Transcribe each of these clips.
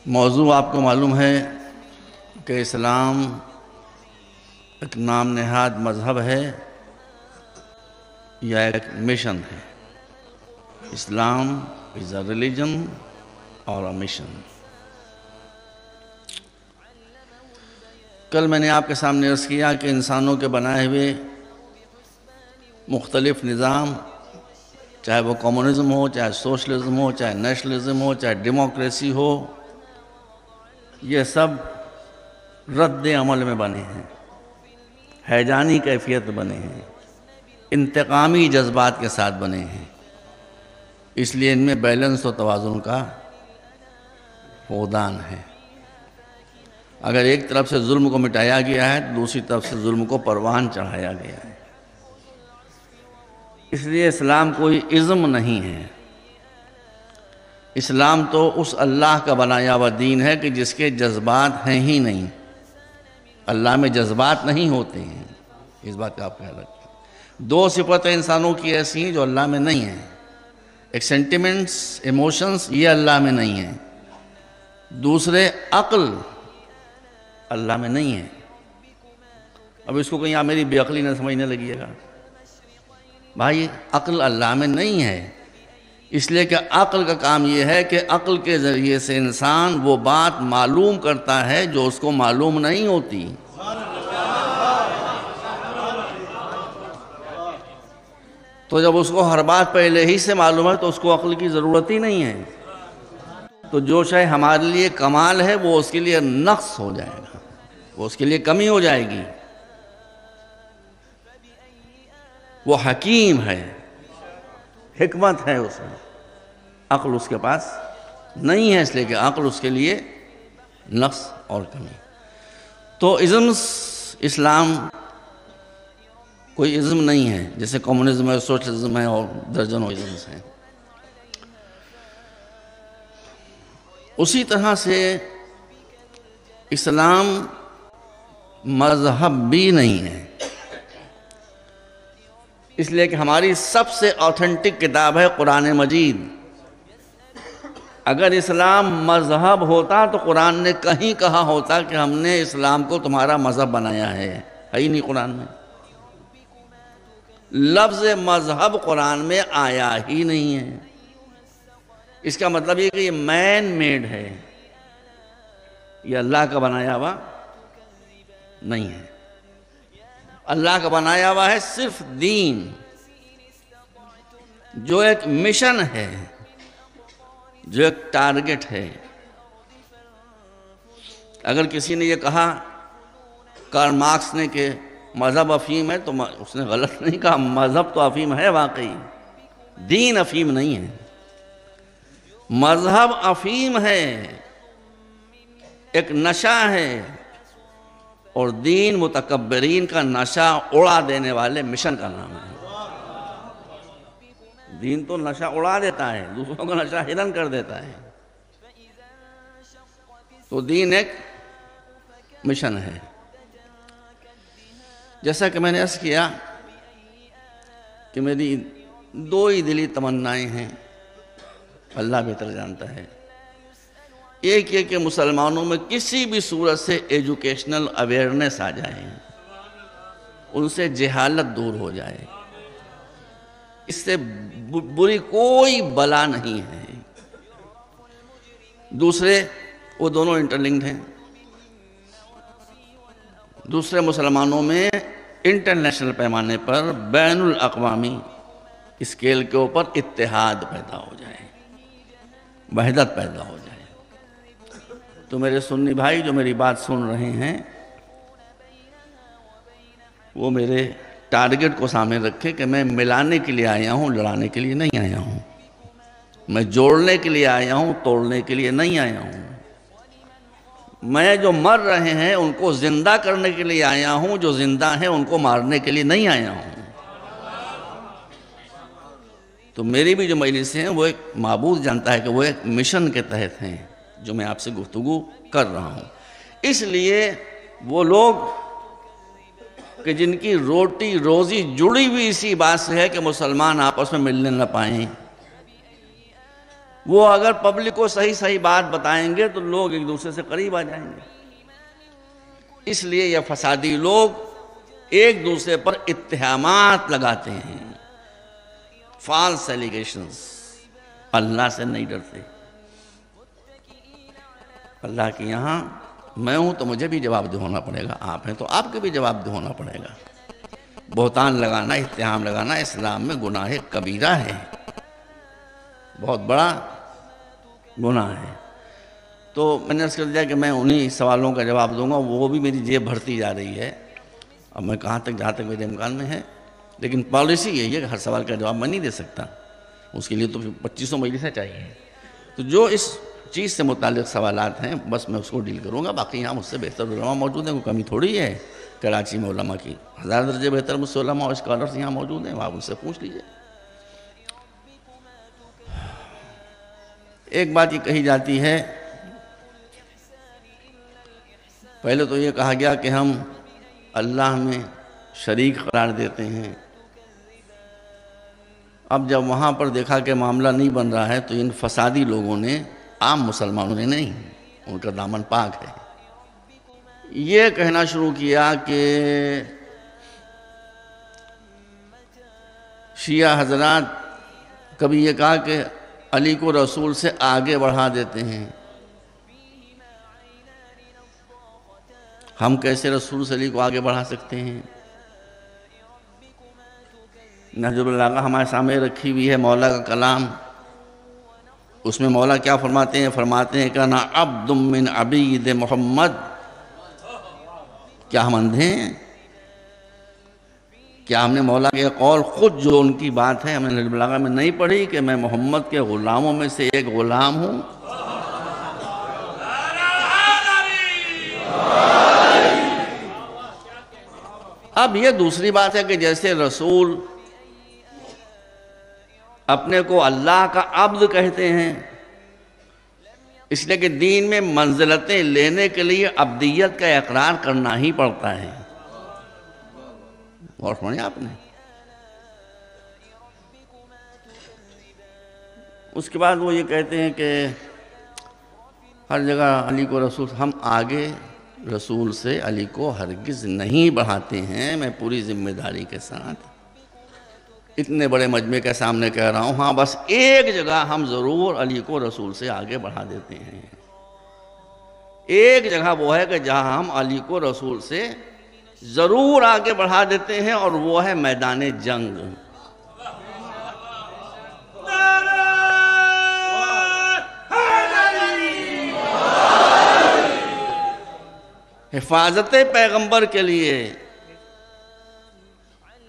موضوع آپ کو معلوم ہے کہ اسلام ایک نام نہاد مذہب ہے یا ایک مشن ہے۔ اسلام از اے ریلیجن اور اے مشن۔ کل میں نے آپ کے سامنے عرض کیا کہ انسانوں کے بنائے ہوئے مختلف نظام، چاہے وہ کمیونزم ہو، چاہے سوشلزم ہو، چاہے نیشنلزم ہو، چاہے ڈیموکریسی ہو، یہ سب رد عمل میں بنے ہیں، ہیجانی کیفیت بنے ہیں، انتقامی جذبات کے ساتھ بنے ہیں۔ اس لیے ان میں بیلنس و توازن کا فقدان ہے۔ اگر ایک طرف سے ظلم کو مٹایا گیا ہے تو دوسری طرف سے ظلم کو پروان چڑھایا گیا ہے۔ اس لیے اسلام کوئی ازم نہیں ہے۔ اسلام تو اس اللہ کا بنایا ہوا دین ہے کہ جس کے جذبات ہیں ہی نہیں۔ اللہ میں جذبات نہیں ہوتے ہیں، اس بات کا آپ خیال رکھیں۔ دو صفتیں انسانوں کی ایسی ہیں جو اللہ میں نہیں ہیں۔ ایک سینٹیمنٹس، ایموشنز، یہ اللہ میں نہیں ہیں۔ دوسرے عقل اللہ میں نہیں ہے۔ اب اس کو کہیں آپ میری بے عقلی نہ سمجھنے لگیے گا۔ بھائی عقل اللہ میں نہیں ہے، اس لیے کہ عقل کا کام یہ ہے کہ عقل کے ذریعے سے انسان وہ بات معلوم کرتا ہے جو اس کو معلوم نہیں ہوتی۔ تو جب اس کو ہر بات پہلے ہی سے معلوم ہے تو اس کو عقل کی ضرورت ہی نہیں ہے۔ تو جو شے ہمارے لیے کمال ہے وہ اس کے لیے نقص ہو جائے گا، وہ اس کے لیے کمی ہو جائے گی۔ وہ حکیم ہے، حکمت ہے اس میں، عقل اس کے پاس نہیں ہے، اس لیے کہ عقل اس کے لیے نقص اور کمی۔ تو ازمز، اسلام کوئی ازم نہیں ہے، جیسے کمیونزم ہے، سوشلزم ہے اور درجنوں ازمز ہیں۔ اسی طرح سے اسلام مذہب بھی نہیں ہے، اس لیے کہ ہماری سب سے آتھینٹک کتاب ہے قرآن مجید۔ اگر اسلام مذہب ہوتا تو قرآن نے کہیں کہا ہوتا کہ ہم نے اسلام کو تمہارا مذہب بنایا ہے ہی نہیں قرآن میں۔ لفظ مذہب قرآن میں آیا ہی نہیں ہے۔ اس کا مطلب یہ کہ یہ مین میڈ ہے، یہ اللہ کا بنایا ہوا نہیں ہے۔ اللہ کا بنایا ہوا ہے صرف دین، جو ایک مشن ہے، جو ایک ٹارگٹ ہے۔ اگر کسی نے یہ کہا کارل مارکس نے کہ مذہب افہیم ہے تو اس نے غلط نہیں کہا، مذہب تو افہیم ہے واقعی، دین افہیم نہیں ہے۔ مذہب افہیم ہے، ایک نشہ ہے، اور دین متکبرین کا نشہ اڑا دینے والے مشن کا نام ہے۔ دین تو نشہ اڑا دیتا ہے، دوسروں کا نشہ ہدن کر دیتا ہے۔ تو دین ایک مشن ہے۔ جیسا کہ میں نے عرض کیا کہ میری دو ہی دلی تمنائیں ہیں، اللہ بہتر جانتا ہے۔ ایک یہ کہ مسلمانوں میں کسی بھی صورت سے ایجوکیشنل اویئرنیس آ جائے، ان سے جہالت دور ہو جائے، اس سے بری کوئی بلا نہیں ہے۔ دوسرے، وہ دونوں انٹرلنکڈ ہیں۔ دوسرے، مسلمانوں میں انٹرنیشنل پیمانے پر بین الاقوامی اسکیل کے اوپر اتحاد پیدا ہو جائے، وحدت پیدا ہو جائے۔ تو میرے سنی بھائی جو میری بات سن رہے ہیں وہ میرے ٹارگٹ کو سامنے رکھے کہ میں ملانے کے لیے آیا ہوں، لڑانے کے لیے نہیں آیا ہوں۔ میں جوڑنے کے لیے آیا ہوں، توڑنے کے لیے نہیں آیا ہوں۔ میں جو مر رہے ہیں ان کو زندہ کرنے کے لیے آیا ہوں، جو زندہ ہیں ان کو مارنے کے لیے نہیں آیا ہوں۔ تو میری بھی جو مجلسیں ہیں وہ ایک معبود جانتا ہے کہ وہ ایک مشن کے تحت ہیں جو میں آپ سے گفتگو کر رہا ہوں۔ اس لیے وہ لوگ کہ جن کی روٹی روزی جڑی ہوئی اسی بات سے ہے کہ مسلمان آپس میں ملنے نہ پائیں، وہ اگر پبلک کو صحیح صحیح بات بتائیں گے تو لوگ ایک دوسرے سے قریب آ جائیں گے۔ اس لیے یہ فسادی لوگ ایک دوسرے پر اتہامات لگاتے ہیں، فالس ایلیگیشنز، اللہ سے نہیں ڈرتے۔ اللہ کے یہاں میں ہوں تو مجھے بھی جواب دہ ہونا پڑے گا، آپ ہیں تو آپ کے بھی جواب دہ ہونا پڑے گا۔ بہتان لگانا، اتہام لگانا اسلام میں گناہ کبیرہ ہے، بہت بڑا گناہ ہے۔ تو میں نے عرض کر دیا کہ میں انہی سوالوں کا جواب دوں گا، وہ بھی میری جیب بھرتی جا رہی ہے، اب میں کہاں تک جہاں تک میرے امکان میں ہے، لیکن پالیسی یہی ہے کہ ہر سوال کا جواب میں نہیں دے سکتا، اس کے لیے تو 2500 مجلسیں چاہیے۔ تو جو اس چیز سے متعلق سوالات ہیں بس میں اس کو ڈیل کروں گا، باقی یہاں مجھ سے بہتر علماء موجود ہیں، کوئی کمی تھوڑی ہے کراچی میں علماء کی، 1000 درجے بہتر مجھ سے علماء اور اسکالرز یہاں موجود ہیں، آپ ان سے پوچھ لیجئے۔ ایک بات یہ کہی جاتی ہے، پہلے تو یہ کہا گیا کہ ہم اللہ میں شریک قرار دیتے ہیں، اب جب وہاں پر دیکھا کہ معاملہ نہیں بن رہا ہے تو ان فسادی لوگوں نے، عام مسلمانوں نے نہیں، ان کا دامن پاک ہے، یہ کہنا شروع کیا کہ شیعہ حضرات کبھی یہ کہا کہ علی کو رسول سے آگے بڑھا دیتے ہیں، ہم کیسے رسول سے علی کو آگے بڑھا سکتے ہیں؟ نہج البلاغہ ہمارے سامنے رکھی ہوئی ہے، مولا کا کلام، اس میں مولا کیا فرماتے ہیں؟ فرماتے ہیں کہ انا عبد من عبید محمد۔ کیا ہم اندھے ہیں؟ کیا ہم نے مولا کے قول خود جو ان کی بات ہے ہم نے نہج البلاغہ میں نہیں پڑھی کہ میں محمد کے غلاموں میں سے ایک غلام ہوں؟ اب یہ دوسری بات ہے کہ جیسے رسول اپنے کو اللہ کا عبد کہتے ہیں، اس لیے کہ دین میں منزلتیں لینے کے لیے عبدیت کا اقرار کرنا ہی پڑتا ہے، اور سمجھے آپ نے۔ اس کے بعد وہ یہ کہتے ہیں کہ ہر جگہ علی کو رسول، ہم آگے رسول سے علی کو ہرگز نہیں بڑھاتے ہیں، میں پوری ذمہ داری کے ساتھ اتنے بڑے مجمع کے سامنے کہہ رہا ہوں، ہاں بس ایک جگہ ہم ضرور علی کو رسول سے آگے بڑھا دیتے ہیں، ایک جگہ وہ ہے کہ جہاں ہم علی کو رسول سے ضرور آگے بڑھا دیتے ہیں، اور وہ ہے میدان جنگ۔ حفاظت پیغمبر کے لیے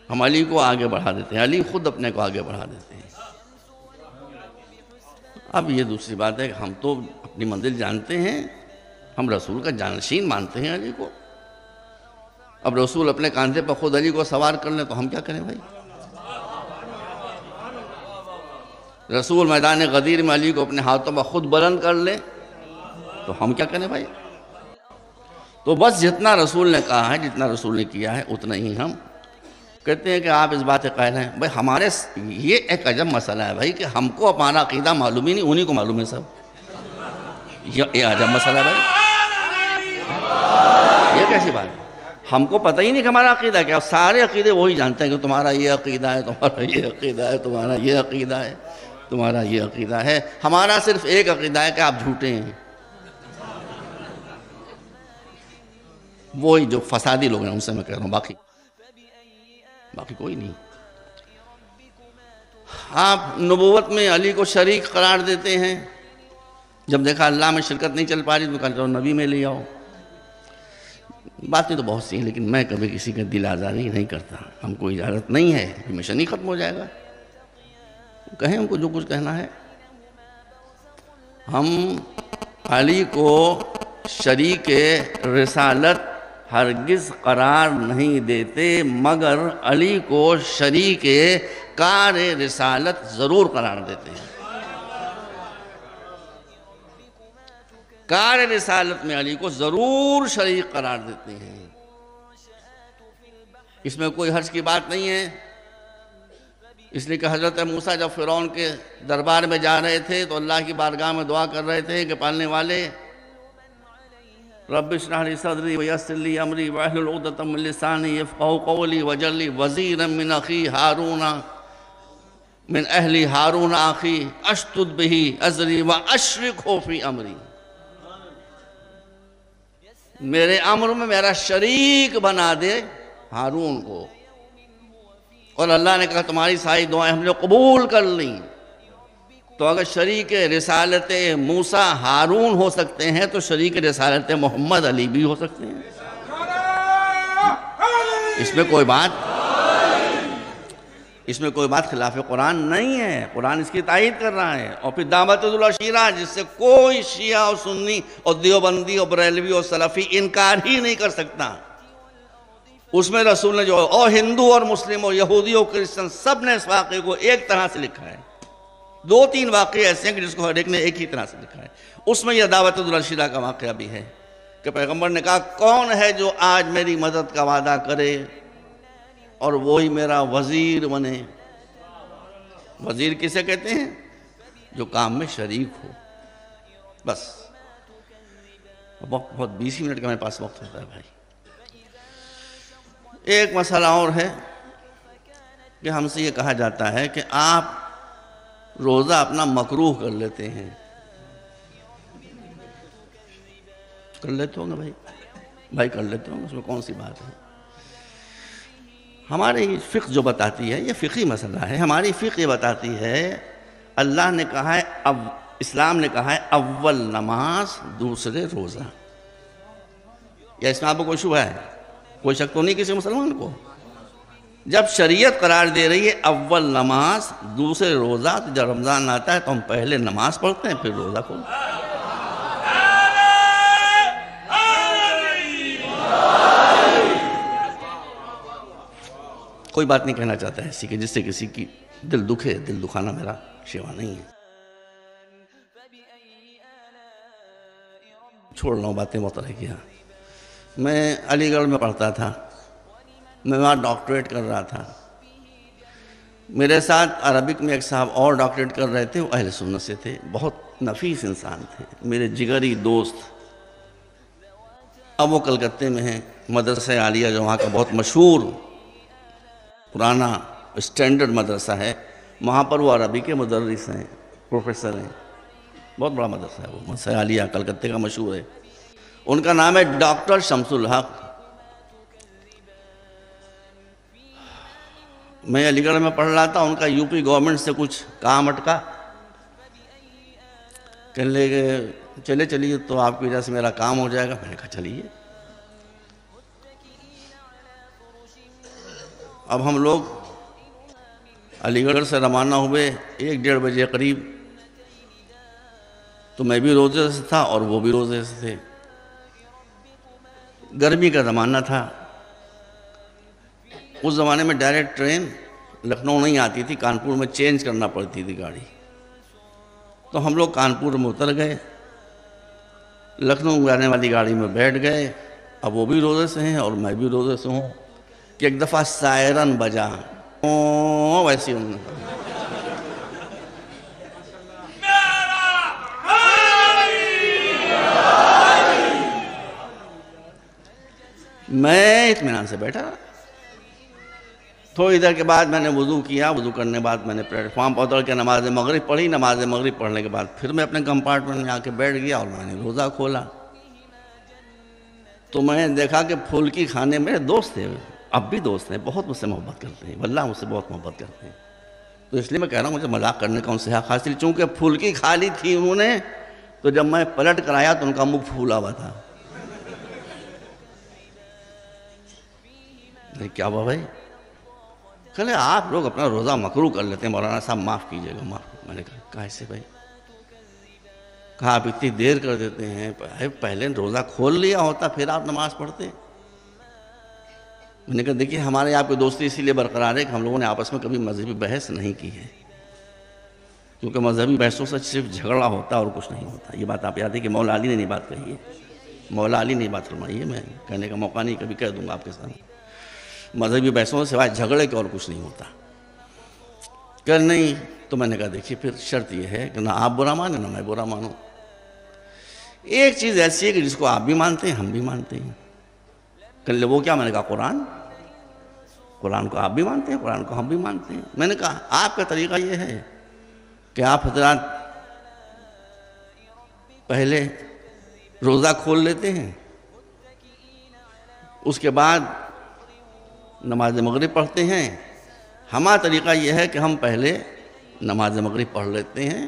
ہم علی کو آگے بڑھا دیتے ہیں، علی خود اپنے کو آگے بڑھا دیتے ہیں۔ اب یہ دوسری بات ہے کہ ہم تو اپنی منزل جانتے ہیں، ہم رسول کا جانشین مانتے ہیں علی کو، اب رسول اپنے کاندھے پر خود علی کو سوار کر لیں تو ہم کیا کریں بھائی؟ رسول میدان غدیر میں علی کو اپنے ہاتھوں پر خود بلند کر لیں تو ہم کیا کریں بھائی؟ تو بس جتنا رسول نے کہا ہے، جتنا رسول نے کیا ہے اتنا ہی ہم کہتے ہیں کہ آپ اس بات قائل ہیں۔ بھائی ہمارے یہ ایک عجب مسئلہ ہے بھائی کہ ہم کو ہمارا عقیدہ معلوم ہی نہیں، انہی کو معلوم ہے سب، یہ عجب مسئلہ ہے بھائی، یہ کیسی بات ہے؟ ہم کو پتہ ہی نہیں کہ ہمارا عقیدہ کیا، سارے عقیدے وہی جانتے ہیں کہ تمہارا یہ عقیدہ ہے، تمہارا یہ عقیدہ ہے، تمہارا یہ عقیدہ ہے، تمہارا یہ عقیدہ ہے، ہمارا صرف ایک عقیدہ ہے کہ آپ جھوٹے ہیں۔ وہی جو فسادی لوگ ہیں ان سے میں کہہ رہا ہوں، باقی کوئی نہیں۔ آپ نبوت میں علی کو شریک قرار دیتے ہیں، جب دیکھا اللہ میں شرکت نہیں چل پا رہی تو کہا چلو نبی میں لے آؤ۔ باتیں تو بہت سی ہیں لیکن میں کبھی کسی کا دل آزاری نہیں کرتا، ہم کو اجازت نہیں ہے، مشن ہی ختم ہو جائے گا، کہیں ہم کو جو کچھ کہنا ہے۔ ہم علی کو شریک رسالت ہرگز قرار نہیں دیتے، مگر علی کو شریک کار رسالت ضرور قرار دیتے ہیں۔ کار رسالت میں علی کو ضرور شریک قرار دیتے ہیں، اس میں کوئی حرج کی بات نہیں ہے، اس لیے کہ حضرت موسیٰ جب فرعون کے دربار میں جا رہے تھے تو اللہ کی بارگاہ میں دعا کر رہے تھے کہ پالنے والے رب اشرح لی صدری ویسر لی امری واحلل عقدۃ من لسانی یفقہوا قولی واجعل لی وزیرا من اخی ہارون من اہلی ہارون اخی اشدد بہ ازری واشرکہ فی امری، میرے امر میں میرا شریک بنا دے ہارون کو۔ اور اللہ نے کہا تمہاری ساری دعائیں ہم نے قبول کر لیں۔ تو اگر شریک رسالت موسیٰ ہارون ہو سکتے ہیں تو شریک رسالت محمد علی بھی ہو سکتے ہیں، اس میں کوئی بات خلاف قرآن نہیں ہے، قرآن اس کی تائید کر رہا ہے۔ اور پھر دعوت العشیرہ جس سے کوئی شیعہ اور سنی اور دیوبندی اور بریلوی اور سلفی انکار ہی نہیں کر سکتا، اس میں رسول نے جو اور ہندو اور مسلم اور یہودی اور کرسچن سب نے اس واقعے کو ایک طرح سے لکھا ہے۔ 2-3 واقعے ایسے ہیں کہ جس کو ہر ایک نے ایک ہی طرح سے لکھا ہے۔ اس میں یہ دعوت العشیرہ کا واقعہ بھی ہے کہ پیغمبر نے کہا کون ہے جو آج میری مدد کا وعدہ کرے اور وہی میرا وزیر بنے۔ وزیر کسے کہتے ہیں؟ جو کام میں شریک ہو۔ بس بہت 20 منٹ کا میرے پاس وقت ہوتا ہے بھائی۔ ایک مسئلہ اور ہے کہ ہم سے یہ کہا جاتا ہے کہ آپ روزہ اپنا مکروہ کر لیتے ہیں۔ کر لیتے ہوں گے بھائی کر لیتے ہوں گے، اس میں کون سی بات ہے؟ ہماری فقہ جو بتاتی ہے، یہ فقہی مسئلہ ہے، ہماری فقہ یہ بتاتی ہے اللہ نے کہا ہے اسلام نے کہا ہے اول نماز دوسرے روزہ۔ یا اس میں آپ کو کوئی شبہ ہے؟ کوئی شک تو نہیں کسی مسلمان کو؟ جب شریعت قرار دے رہی ہے اول نماز دوسرے روزہ، تو جب رمضان آتا ہے تو ہم پہلے نماز پڑھتے ہیں پھر روزہ کھولتے ہیں۔ کوئی بات نہیں کہنا چاہتا ہے ایسی کہ جس سے کسی کی دل دکھے، دل دکھانا میرا شیوا نہیں ہے۔ چھوڑ رہا ہوں باتیں مطرح کیا۔ میں علی گڑھ میں پڑھتا تھا، میں وہاں ڈاکٹریٹ کر رہا تھا۔ میرے ساتھ عربک میں ایک صاحب اور ڈاکٹریٹ کر رہے تھے، وہ اہل سنت سے تھے، بہت نفیس انسان تھے، میرے جگری دوست۔ اب وہ کلکتے میں ہیں، مدرسہ عالیہ جو وہاں کا بہت مشہور پرانا اسٹینڈرڈ مدرسہ ہے، وہاں پر وہ عربی کے مدرس ہیں، پروفیسر ہیں، بہت بڑا مدرسہ ہے وہ، مدرسہ عالیہ کلکتے کا مشہور ہے۔ ان کا نام ہے ڈاکٹر شمس الحق۔ میں علی گڑھ میں پڑھ رہا تھا، ان کا یو پی گورنمنٹ سے کچھ کام اٹکا، کہنے لگے چلیے تو آپ کی وجہ سے میرا کام ہو جائے گا۔ میں نے کہا چلیے۔ اب ہم لوگ علی گڑھ سے روانہ ہوئے 1-1:30 بجے قریب، تو میں بھی روزے سے تھا اور وہ بھی روزے سے تھے۔ گرمی کا زمانہ تھا، اس زمانے میں ڈائریکٹ ٹرین لکھنؤ نہیں آتی تھی، کانپور میں چینج کرنا پڑتی تھی گاڑی۔ تو ہم لوگ کانپور میں اتر گئے، لکھنؤ جانے والی گاڑی میں بیٹھ گئے۔ اب وہ بھی روزے سے ہیں اور میں بھی روزے سے ہوں کہ ایک دفعہ سائرن بجا، ویسی میں اطمینان سے بیٹھا۔ تھوڑی دیر کے بعد میں نے وضو کیا، وضو کرنے بعد میں نے پلیٹ فارم پر اتر کے نماز مغرب پڑھی۔ نماز مغرب پڑھنے کے بعد پھر میں اپنے کمپارٹمنٹ میں آ کے بیٹھ گیا اور میں نے روزہ کھولا۔ تو میں نے دیکھا کہ پھلکی کھانے میرے دوست تھے، اب بھی دوست ہیں، بہت مجھ سے محبت کرتے ہیں، واللہ مجھ سے بہت محبت کرتے ہیں۔ تو اس لیے میں کہہ رہا ہوں مجھے مذاق کرنے کا ان سے حق حاصل، چونکہ پھلکی کھا لی تھی انہوں نے، تو جب میں پلٹ کر آیا تو ان کا منہ پھولا ہوا تھا۔ کیا ہوا بھائی؟ کہنے آپ لوگ اپنا روزہ مکروہ کر لیتے ہیں، مولانا صاحب معاف کیجئے گا، معاف۔ میں نے کہا ایسے بھائی؟ کہا آپ اتنی دیر کر دیتے ہیں، پہلے روزہ کھول لیا ہوتا پھر آپ نماز پڑھتے۔ میں نے کہا دیکھیے ہمارے آپ کی دوستی اسی لیے برقرار ہے کہ ہم لوگوں نے آپس میں کبھی مذہبی بحث نہیں کی ہے، کیونکہ مذہبی بحثوں سے صرف جھگڑا ہوتا اور کچھ نہیں ہوتا۔ یہ بات آپ یاد ہے کہ مولا علی نے نہیں بات کہی ہے، مولا علی نے یہ بات فرمائی ہے، میں کہنے کا موقع نہیں، کبھی کہہ دوں گا آپ کے سامنے۔ مذہبی بحثوں سے سوائے جھگڑے کے اور کچھ نہیں ہوتا۔ کہ نہیں. تو میں نے کہا دیکھیے پھر شرط یہ ہے کہ نہ آپ برا مانیں نہ میں برا مانوں. ایک چیز ایسی ہے کہ جس کو آپ بھی مانتے ہیں ہم بھی مانتے ہیں. کہ وہ کیا؟ میں نے کہا قرآن کو آپ بھی مانتے ہیں، قرآن کو ہم بھی مانتے ہیں. میں نے کہا آپ کا طریقہ یہ ہے کہ آپ حضرات پہلے روزہ کھول لیتے ہیں، اس کے بعد نماز مغرب پڑھتے ہیں. ہمارا طریقہ یہ ہے کہ ہم پہلے نماز مغرب پڑھ لیتے ہیں،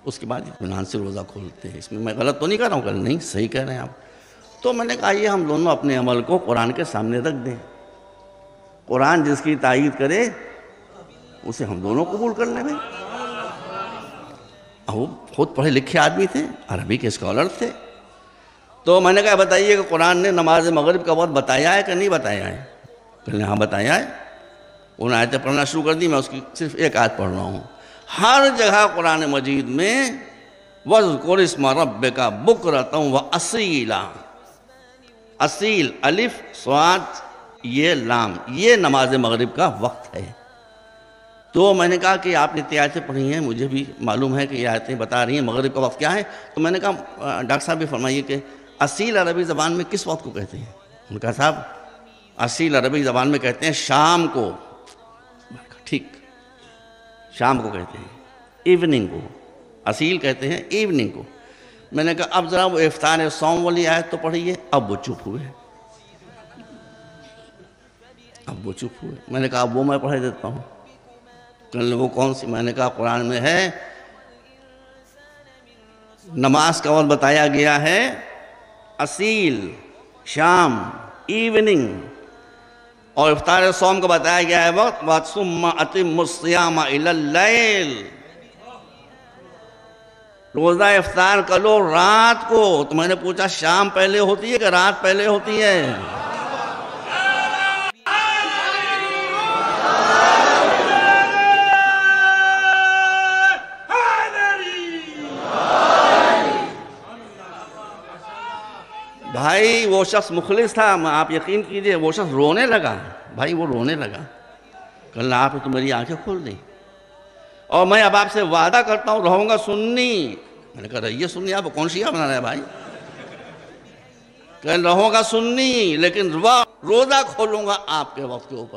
اس کے بعد اطمینان سے روزہ کھولتے ہیں. اس میں غلط تو نہیں کہہ رہا ہوں؟ کہ نہیں صحیح کہہ رہے ہیں آپ. تو میں نے کہا یہ ہم دونوں اپنے عمل کو قرآن کے سامنے رکھ دیں. قرآن جس کی تائید کرے اسے ہم دونوں قبول کر لیں. بھائی وہ خود پڑھے لکھے آدمی تھے، عربی کے اسکالر تھے. تو میں نے کہا بتائیے کہ قرآن نے نماز مغرب کا وقت بتایا ہے کہ نہیں بتایا ہے؟ کہ ہاں بتایا ہے. انہوں نے آیتیں پڑھنا شروع کر دی. میں اس کی صرف ایک آیت پڑھ رہا ہوں. ہر جگہ قرآن مجید میں وَاذْكُرِ اسْمَ رَبِّكَ بُكْرَةً وَأَصِيلًا، اصیل الف صاد یہ لام، یہ نماز مغرب کا وقت ہے. تو میں نے کہا کہ آپ نے اتنی آیتیں پڑھی ہیں، مجھے بھی معلوم ہے کہ یہ آیتیں بتا رہی ہیں مغرب کا وقت کیا ہے. تو میں نے کہا ڈاکٹر صاحب بھی فرمائیے کہ اصیل عربی زبان میں کس وقت کو کہتے ہیں؟ انہوں نے کہا صاحب اصیل عربی زبان میں کہتے ہیں شام کو. ٹھیک، شام کو کہتے ہیں، ایوننگ کو. اصیل کہتے ہیں ایوننگ کو. میں نے کہا اب ذرا وہ افطار صوم والی آیت تو پڑھیے. اب وہ چپ ہوئے. میں نے کہا اب وہ میں پڑھ دیتا ہوں. وہ کون سی؟ میں نے کہا قرآن میں ہے نماز کا وقت بتایا گیا ہے اصیل شام ایوننگ، اور افطار صوم کا بتایا گیا ہے وقت وَثُمَّ أَتِمُّ الصِّيَامَ إِلَى اللَّيْلِ، روزہ افطار کر لو رات کو. تو میں نے پوچھا شام پہلے ہوتی ہے کہ رات پہلے ہوتی ہے؟ بھائی وہ شخص مخلص تھا، آپ یقین کیجئے وہ شخص رونے لگا. بھائی وہ رونے لگا کہ اللہ آپ نے تو میری آنکھیں کھول دیں، اور میں اب آپ سے وعدہ کرتا ہوں رہوں گا سنی. میں نے کہا رہیے سنی. آپ کون شیعہ بنا رہے ہیں بھائی؟ کہ رہوں گا سنی لیکن روزہ کھولوں گا آپ کے وقت کے اوپر.